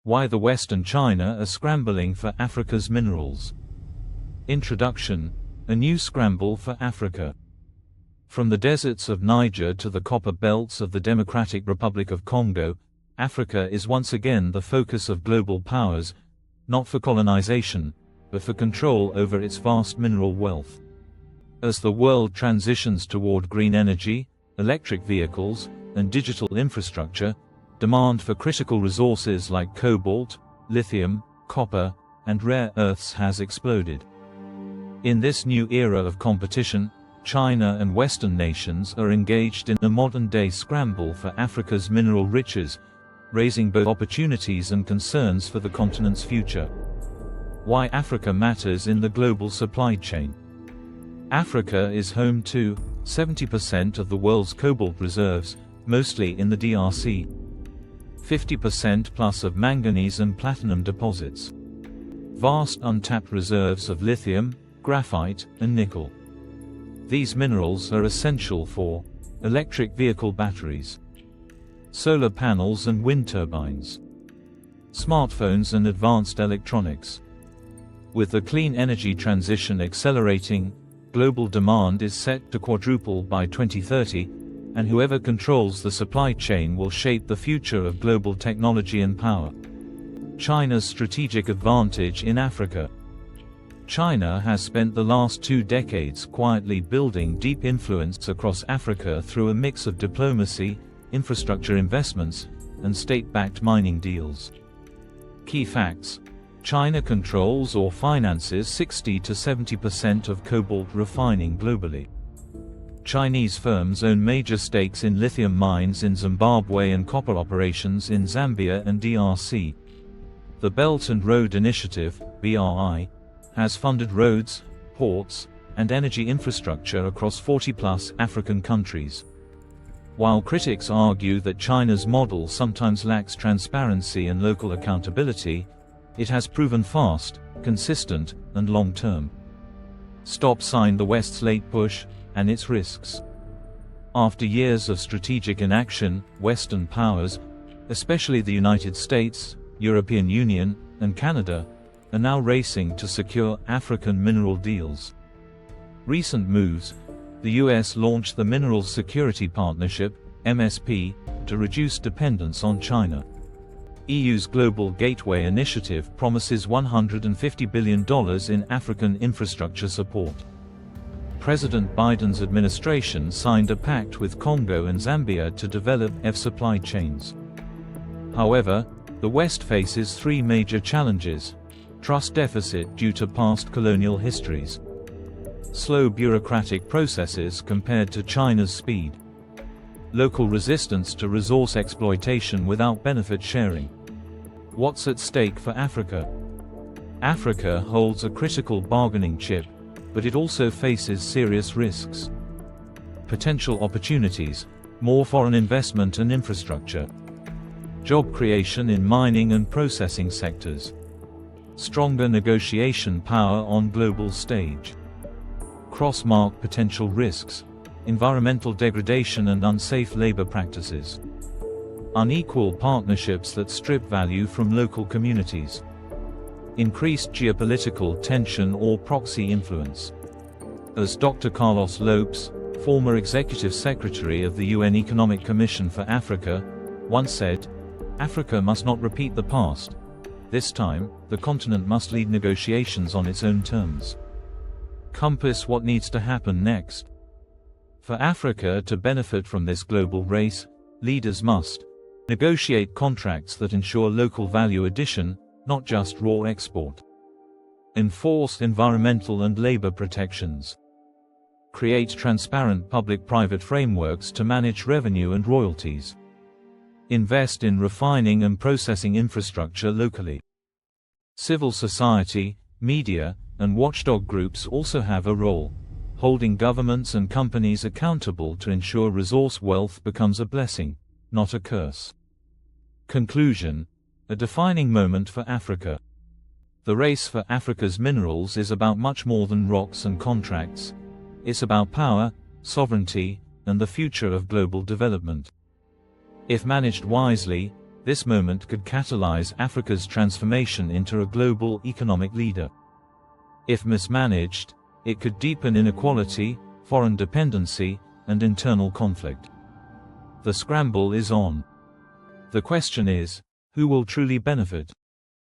Why the West and China are scrambling for Africa's minerals. Introduction: a new scramble for Africa. From the deserts of Niger to the copper belts of the Democratic Republic of Congo, Africa is once again the focus of global powers, not for colonization, but for control over its vast mineral wealth. As the world transitions toward green energy, electric vehicles, and digital infrastructure, demand for critical resources like cobalt, lithium, copper, and rare earths has exploded. In this new era of competition, China and Western nations are engaged in a modern-day scramble for Africa's mineral riches, raising both opportunities and concerns for the continent's future. Why Africa matters in the global supply chain. Africa is home to 70% of the world's cobalt reserves, mostly in the DRC. 50% plus of manganese and platinum deposits. Vast untapped reserves of lithium, graphite, and nickel. These minerals are essential for electric vehicle batteries, solar panels and wind turbines, smartphones and advanced electronics. With the clean energy transition accelerating, global demand is set to quadruple by 2030, and whoever controls the supply chain will shape the future of global technology and power. China's strategic advantage in Africa. China has spent the last 2 decades quietly building deep influence across Africa through a mix of diplomacy, infrastructure investments, and state-backed mining deals. Key facts: China controls or finances 60 to 70% of cobalt refining globally. Chinese firms own major stakes in lithium mines in Zimbabwe and copper operations in Zambia and DRC. The Belt and Road Initiative, BRI, has funded roads, ports, and energy infrastructure across 40+ African countries. While critics argue that China's model sometimes lacks transparency and local accountability, it has proven fast, consistent, and long-term. Stop sign: the West's late push and its risks. After years of strategic inaction, Western powers, especially the United States, European Union, and Canada, are now racing to secure African mineral deals. Recent moves: the US launched the Minerals Security Partnership, MSP, to reduce dependence on China. EU's Global Gateway Initiative promises $150 billion in African infrastructure support. President Biden's administration signed a pact with Congo and Zambia to develop supply chains. However, the West faces 3 major challenges: trust deficit due to past colonial histories, slow bureaucratic processes compared to China's speed, local resistance to resource exploitation without benefit sharing. What's at stake for Africa? Africa holds a critical bargaining chip, but it also faces serious risks. Potential opportunities: more foreign investment and infrastructure, job creation in mining and processing sectors, stronger negotiation power on global stage. Cross-mark potential risks: environmental degradation and unsafe labor practices, unequal partnerships that strip value from local communities, increased geopolitical tension or proxy influence. As Dr. Carlos Lopes, former Executive Secretary of the UN Economic Commission for Africa, once said, "Africa must not repeat the past. This time, the continent must lead negotiations on its own terms." Compass: what needs to happen next? For Africa to benefit from this global race, leaders must negotiate contracts that ensure local value addition, not just raw export. Enforce environmental and labor protections. Create transparent public-private frameworks to manage revenue and royalties. Invest in refining and processing infrastructure locally. Civil society, media, and watchdog groups also have a role, holding governments and companies accountable to ensure resource wealth becomes a blessing, not a curse. Conclusion: a defining moment for Africa. The race for Africa's minerals is about much more than rocks and contracts. It's about power, sovereignty, and the future of global development. If managed wisely, This moment could catalyze Africa's transformation into a global economic leader. If mismanaged, it could deepen inequality, foreign dependency, and internal conflict. The scramble is on. The question is, who will truly benefit?